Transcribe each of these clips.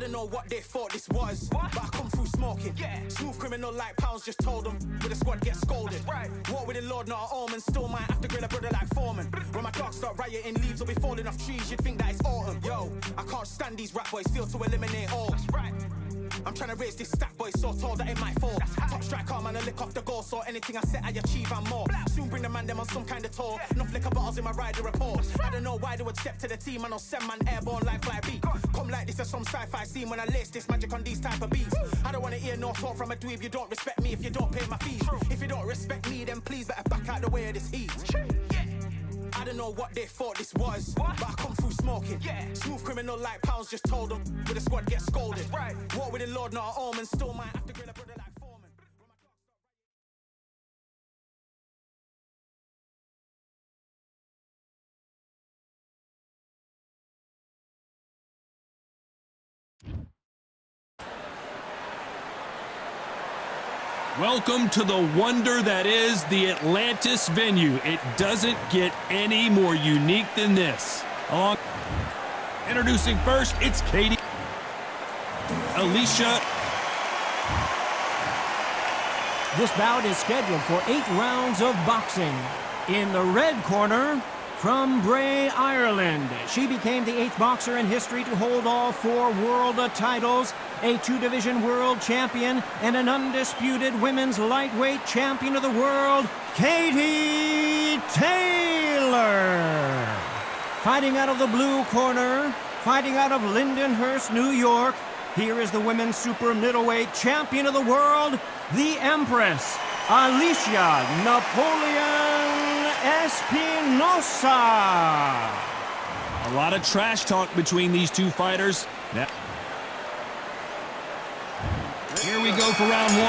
don't know what they thought this was, but I come through smoking. Smooth criminal like pounds, just told them with a squad get scolded. Walk with the Lord, not an omen. Still might have to grill a brother like Foreman. When my dogs start rioting, leaves will be falling off trees. You'd think that it's autumn. Yo, I can't stand these rap boys, feel to eliminate all. I'm trying to raise this stack, boy, so tall that it might fall. Top striker, man, I lick off the goal, so anything I set, I achieve and more. Soon bring the man them on some kind of tour. Enough liquor bottles in my rider report. I don't know why they would step to the team, and I'll send man airborne like fly beat. Come like this as some sci-fi scene when I lace this magic on these type of beats. I don't want to hear no talk from a dweeb. You don't respect me if you don't pay my fees. If you don't respect me, then please better back out the way of this heat. I don't know what they thought this was, but I come through smoking. Smooth criminal like pounds, just told them with a squad get scolded. Walk with the Lord, not an omen. Still might have to grill a brother like Foreman. Welcome to the wonder that is the Atlantis venue. It doesn't get any more unique than this. Introducing first, it's Katie. Alicia. This bout is scheduled for 8 rounds of boxing. In the red corner, from Bray, Ireland, she became the 8th boxer in history to hold all 4 world titles, a 2-division world champion, and an undisputed women's lightweight champion of the world, Katie Taylor. Fighting out of the blue corner, fighting out of Lindenhurst, New York, here is the women's super middleweight champion of the world, the Empress, Alicia Napoleon Espinosa. A lot of trash talk between these two fighters. Here we go for round 1.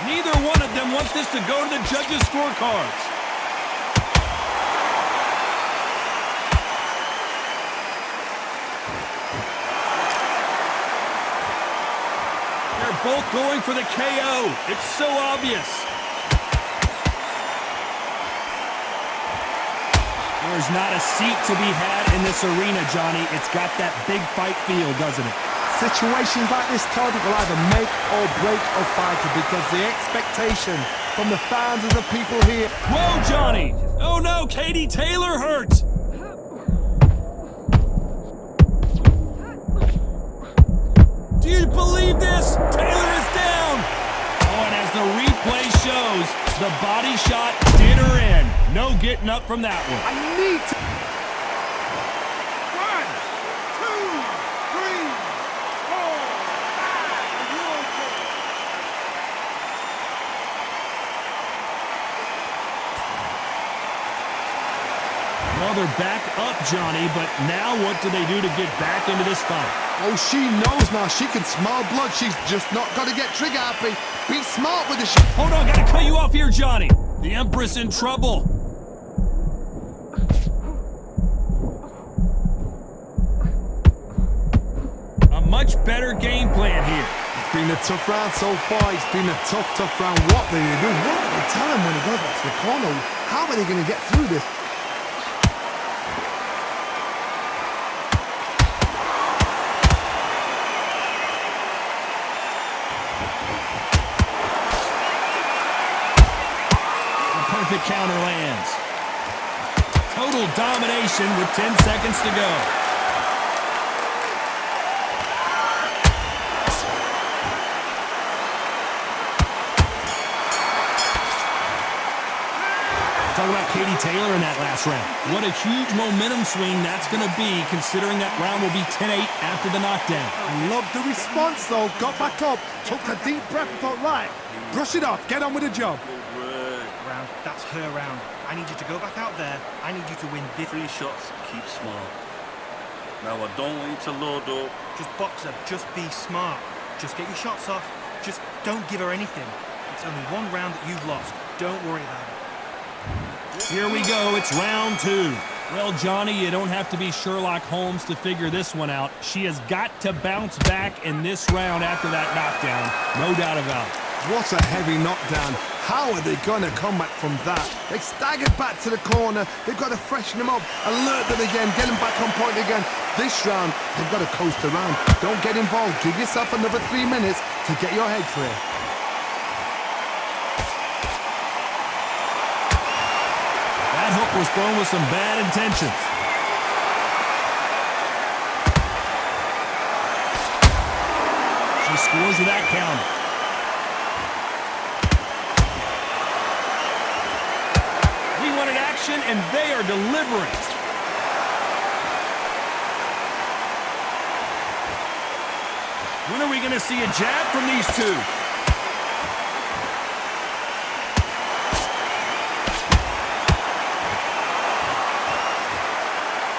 Neither one of them wants this to go to the judges' scorecards. They're both going for the KO. It's so obvious. There's not a seat to be had in this arena, Johnny. It's got that big fight feel, doesn't it? Situations like this, Todd, will either make or break a fighter because the expectation from the fans of the people here... Whoa, Johnny! Oh no, Katie Taylor hurt! Do you believe this? Taylor is down! Oh, and as the replay shows, the body shot did her in. No getting up from that one. I need to... 1, 2, 3, 4. Well, they're back up, Johnny, but now what do they do to get back into this fight? Oh, she knows now. She can smell blood. She's just not got to get trigger happy. Be smart with the shot. Hold on, gotta cut you off here, Johnny. The Empress in trouble. A much better game plan here. It's been a tough round so far. It's been a tough round. What are they doing? What are they telling him when he goes back to the corner? How are they going to get through this? Perfect counter lands. Total domination with 10 seconds to go. Talk about Katie Taylor in that last round. What a huge momentum swing that's going to be, considering that round will be 10-8 after the knockdown. I love the response, though. Got back up, took a deep breath and thought, right, brush it off, get on with the job. Round. That's her round. I need you to go back out there. I need you to win this. 3 shots, keep smart. Now I don't want you to load up. Just box her. Just be smart. Just get your shots off. Just don't give her anything. It's only 1 round that you've lost. Don't worry about it. Here we go. It's round 2. Well, Johnny, you don't have to be Sherlock Holmes to figure this one out. She has got to bounce back in this round after that knockdown. No doubt about it. What a heavy knockdown. How are they going to come back from that? They staggered back to the corner. They've got to freshen them up, alert them again, get them back on point again. This round, they've got to coast around. Don't get involved. Give yourself another 3 minutes to get your head clear. That hook was thrown with some bad intentions. She scores with that counter. We wanted action, and they are delivering. When are we going to see a jab from these two?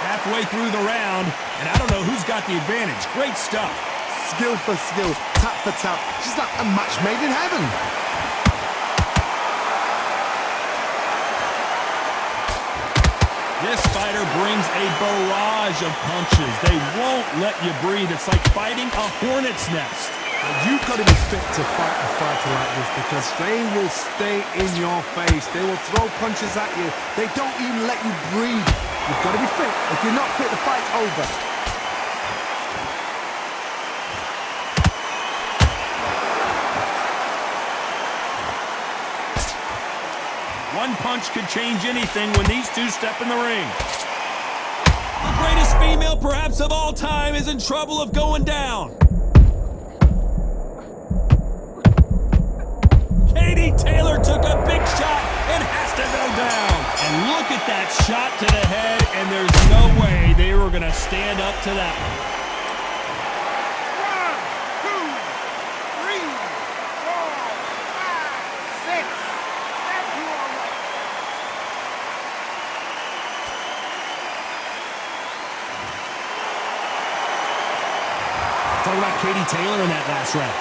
Halfway through the round, and I don't know who's got the advantage. Great stuff. Skill for skill, tap for tap. She's like a match made in heaven. This fighter brings a barrage of punches. They won't let you breathe. It's like fighting a hornet's nest. You've got to be fit to fight a fighter like this because they will stay in your face. They will throw punches at you. They don't even let you breathe. You've got to be fit. If you're not fit, the fight's over. One punch could change anything when these two step in the ring. The greatest female perhaps of all time is in trouble of going down. Katie Taylor took a big shot and has to go down. And look at that shot to the head, and there's no way they were going to stand up to that one. 1, 2, 3, 4, 5, 6, 7, 8. Talk about Katie Taylor in that last round.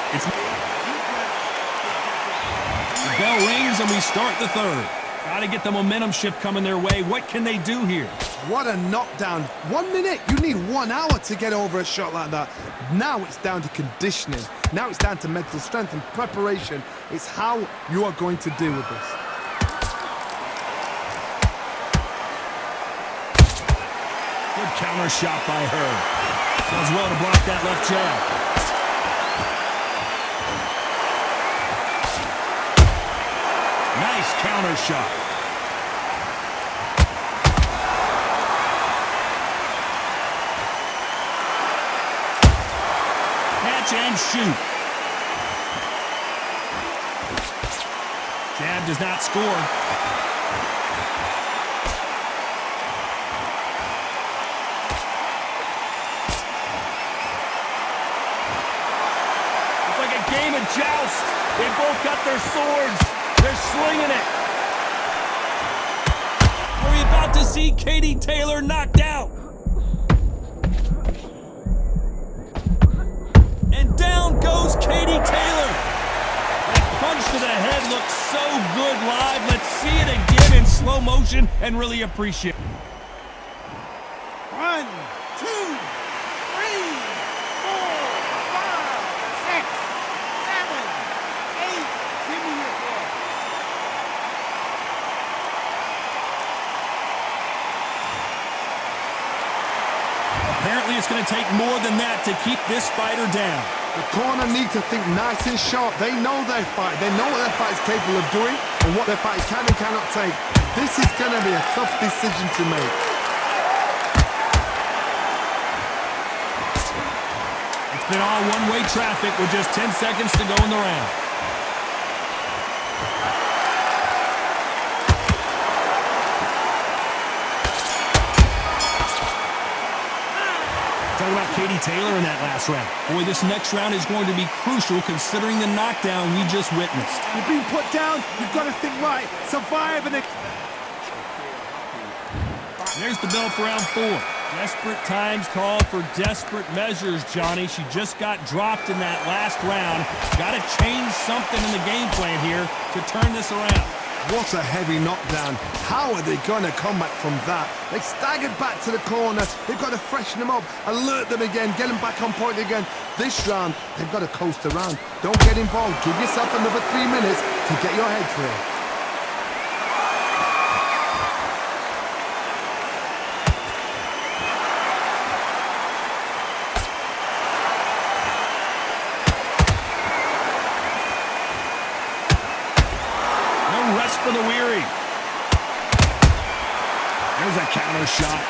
The bell rings and we start the third. Got to get the momentum shift coming their way. What can they do here? What a knockdown. 1 minute. You need 1 hour to get over a shot like that. Now it's down to conditioning. Now it's down to mental strength and preparation. It's how you are going to deal with this. Good counter shot by her. Does well to block that left jab. Nice counter shot. Catch and shoot. Jab does not score. It's like a game of joust. They both got their swords. They're slinging it. Are we about to see Katie Taylor knocked out? And down goes Katie Taylor. That punch to the head looks so good live. Let's see it again in slow motion and really appreciate it. 1, 2, 3, 4, 5, 6, 7, 8. Give me your ball. Apparently it's going to take more than that to keep this fighter down. The corner need to think nice and sharp. They know their fight. They know what their fight is capable of doing and what their fight can and cannot take. This is going to be a tough decision to make. It's been all one-way traffic with just 10 seconds to go in the round. Talk about Katie Taylor in that last round. Boy, this next round is going to be crucial considering the knockdown we just witnessed. You're being put down. You've got to think right. Survive and... There's the bell for round 4. Desperate times call for desperate measures, Johnny. She just got dropped in that last round. Got to change something in the game plan here to turn this around. What a heavy knockdown. How are they going to come back from that? They staggered back to the corner. They've got to freshen them up, alert them again, get them back on point again. This round, they've got to coast around. Don't get involved. Give yourself another 3 minutes to get your head clear. No rest for the weary. There's a counter shot.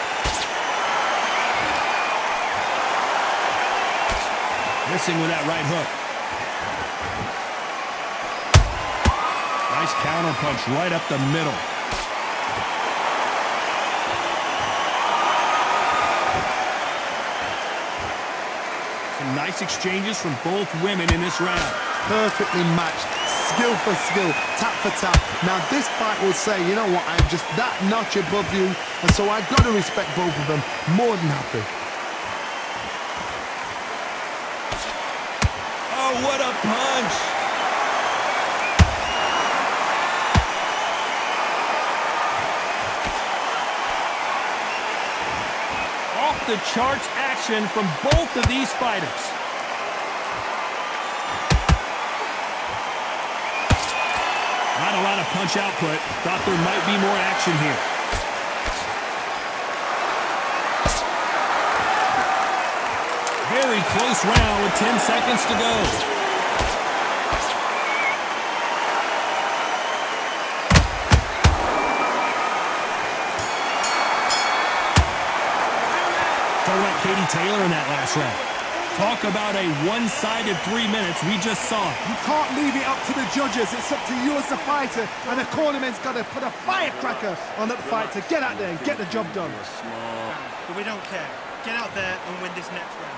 Missing with that right hook. Nice counter punch right up the middle. Some nice exchanges from both women in this round. Perfectly matched, skill for skill, tap for tap. Now this fight will say, you know what, I'm just that notch above you, and so I've got to respect both of them. More than happy. Oh, what a punch! Off the charts action from both of these fighters. Not a lot of punch output. Thought there might be more action here. Very close round with 10 seconds to go. Talk about Katie Taylor in that last round. Talk about a one-sided 3 minutes. We just saw it. You can't leave it up to the judges. It's up to you as the fighter, and the cornerman's got to put a firecracker on that fight to get out there and get the job done. But we don't care. Get out there and win this next round.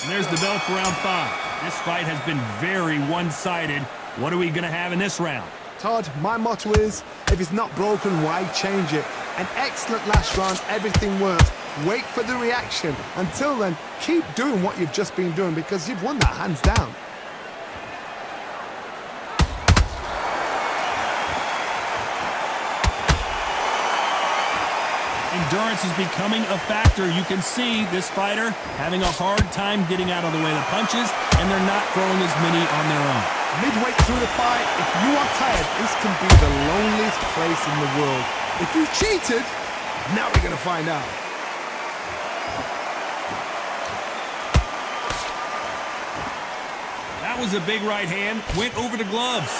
And there's the bell for round 5. This fight has been very one-sided. What are we going to have in this round? Todd, my motto is, if it's not broken, why change it? An excellent last round, everything works. Wait for the reaction. Until then, keep doing what you've just been doing because you've won that hands down. Endurance is becoming a factor. You can see this fighter having a hard time getting out of the way of the punches, and they're not throwing as many on their own. Midway through the fight, if you are tired, this can be the loneliest place in the world. If you cheated, now we're going to find out. That was a big right hand. Went over the gloves.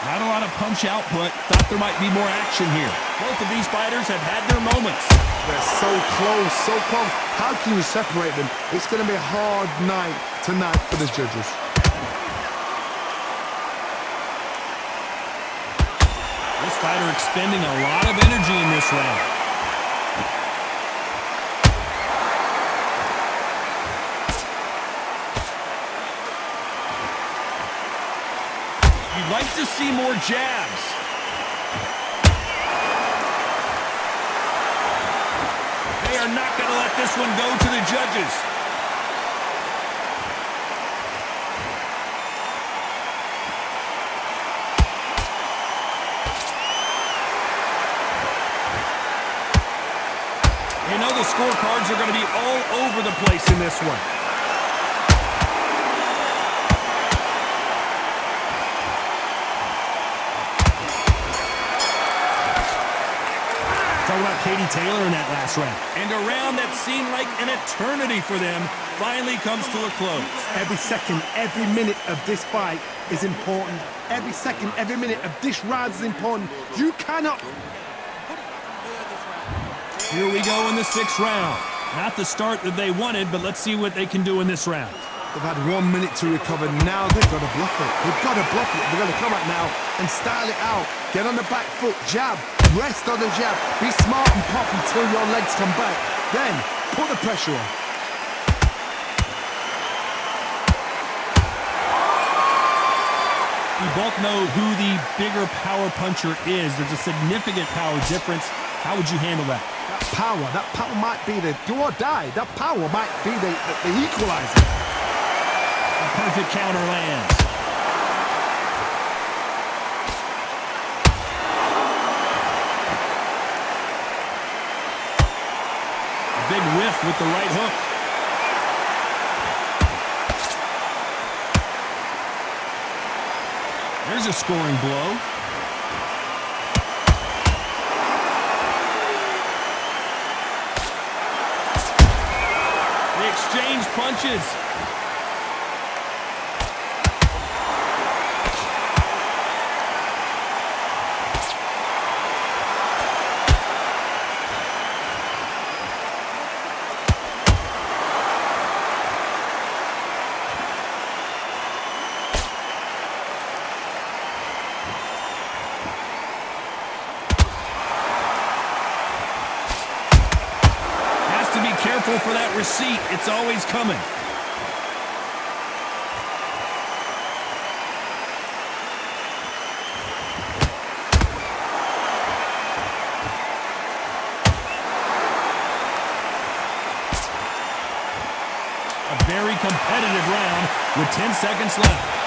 Not a lot of punch output. Thought there might be more action here. Both of these fighters have had their moments. They're so close, so close. How can you separate them? It's going to be a hard night tonight for the judges. This fighter expending a lot of energy in this round. You'd like to see more jabs. They are not going to let this one go to the judges. You know the scorecards are going to be all over the place in this one. Talk about Katie Taylor in that last round. And a round that seemed like an eternity for them finally comes to a close. Every second, every minute of this fight is important. Every second, every minute of this round is important. You cannot... Here we go in the 6th round. Not the start that they wanted, but let's see what they can do in this round. They've had 1 minute to recover. Now they've got to bluff it. They've got to bluff it. They've got to come out now and style it out. Get on the back foot, jab, rest on the jab. Be smart and pop until your legs come back. Then put the pressure on. We both know who the bigger power puncher is. There's a significant power difference. How would you handle that? That power might be the do or die. That power might be the equalizer. A perfect counter lands. with the right hook. There's a scoring blow. They exchange punches. Careful for that receipt. It's always coming. A very competitive round with 10 seconds left.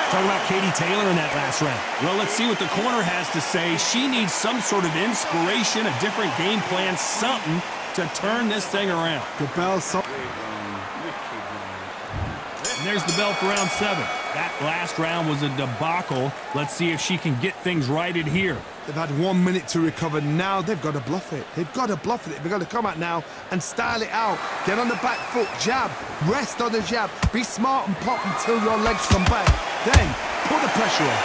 Talking about Katie Taylor in that last round. Well, let's see what the corner has to say. She needs some sort of inspiration, a different game plan, something to turn this thing around. Good bell. And there's the bell for round 7. That last round was a debacle. Let's see if she can get things righted here. They've had 1 minute to recover. Now they've got to bluff it. They've got to bluff it. They've got to come out now and style it out. Get on the back foot, jab, rest on the jab. Be smart and pop until your legs come back. Then put the pressure on.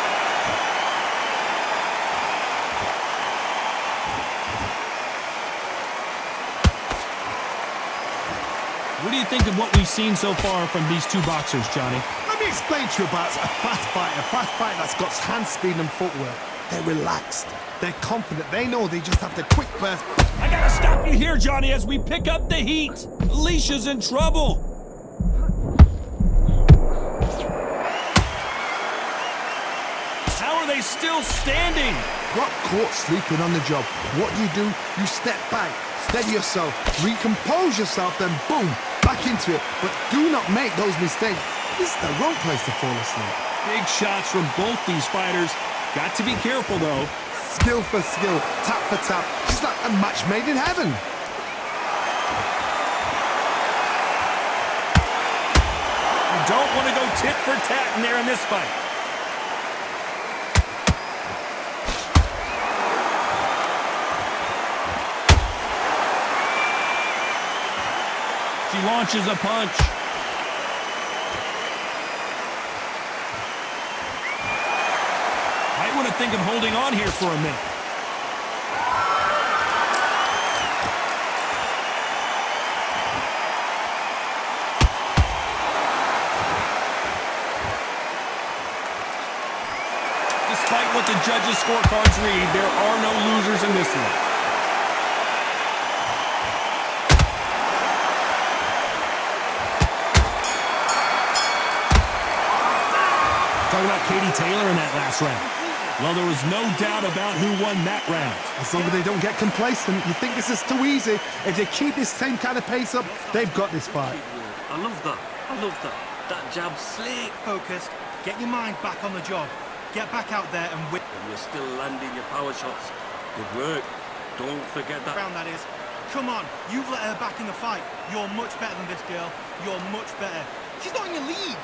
What do you think of what we've seen so far from these two boxers, Johnny? Let me explain to you about a fast fighter that's got hand speed and footwork. They're relaxed. They're confident. They know they just have to quick burst. I gotta stop you here, Johnny, as we pick up the heat. Alicia's in trouble. How are they still standing? Got caught sleeping on the job. What do? You step back, steady yourself, recompose yourself, then boom, back into it. But do not make those mistakes. This is the wrong place to fall asleep. Big shots from both these fighters. Got to be careful, though. Skill for skill, tap for tap. Just like a match made in heaven. You don't want to go tit for tat in there in this fight. She launches a punch. Might want to think of holding on here for a minute. Despite what the judges' scorecards read, there are no losers in this one. Talking about Katie Taylor in that last round. Well, there was no doubt about who won that round. As long as they don't get complacent, you think this is too easy. If they keep this same kind of pace up, they've got this fight. I love that. I love that. That jab slick. Focused. Get your mind back on the job. Get back out there and win. And you're still landing your power shots. Good work. Don't forget that. Round that is. Come on, you've let her back in the fight. You're much better than this girl. You're much better. She's not in your league.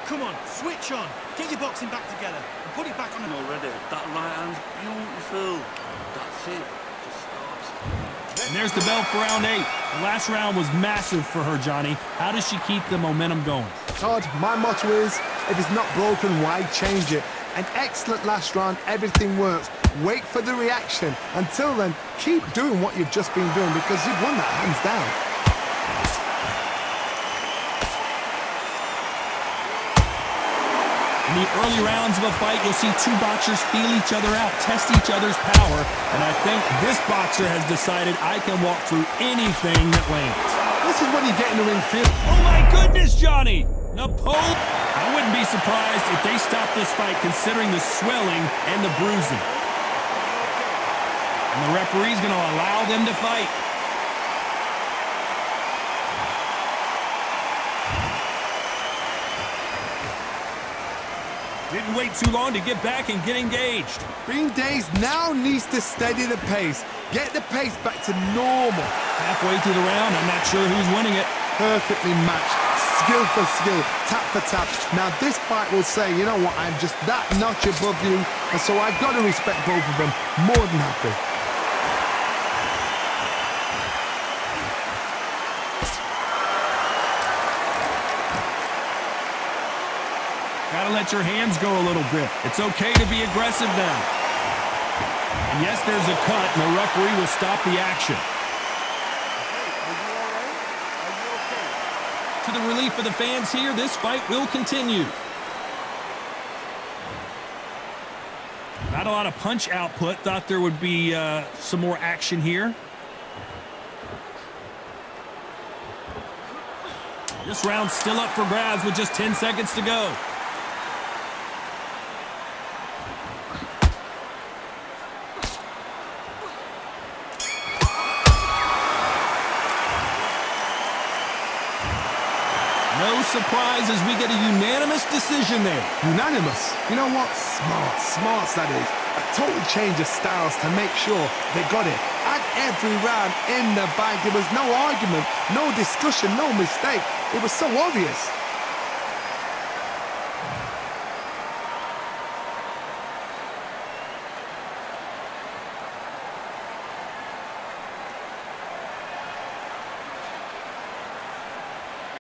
Come on, switch on. Get your boxing back together and put it back on the... Already. That right hand's beautiful. That's it. Just stops. And there's the bell for round 8. The last round was massive for her, Johnny. How does she keep the momentum going? Todd, my motto is, if it's not broken, why change it? An excellent last round, everything works. Wait for the reaction. Until then, keep doing what you've just been doing because you've won that hands down. In the early rounds of a fight, you'll see two boxers feel each other out, test each other's power, and I think this boxer has decided I can walk through anything that lands. This is when you get in the ring field. Oh my goodness, Johnny! Napoleon! I wouldn't be surprised if they stop this fight considering the swelling and the bruising. And the referee's going to allow them to fight. Didn't wait too long to get back and get engaged. Bean Days now needs to steady the pace. Get the pace back to normal. Halfway through the round, I'm not sure who's winning it. Perfectly matched. Skill for skill. Tap for tap. Now this fight will say, you know what, I'm just that notch above you. And so I've got to respect both of them. More than happy. Gotta let your hands go a little bit. It's okay to be aggressive now. And yes, there's a cut, and the referee will stop the action. To the relief of the fans here, this fight will continue. Not a lot of punch output. Thought there would be some more action here. This round's still up for grabs with just 10 seconds to go. No surprise as we get a unanimous decision there. Unanimous? You know what? Smart that is. A total change of styles to make sure they got it. And every round in the bag, there was no argument, no discussion, no mistake. It was so obvious.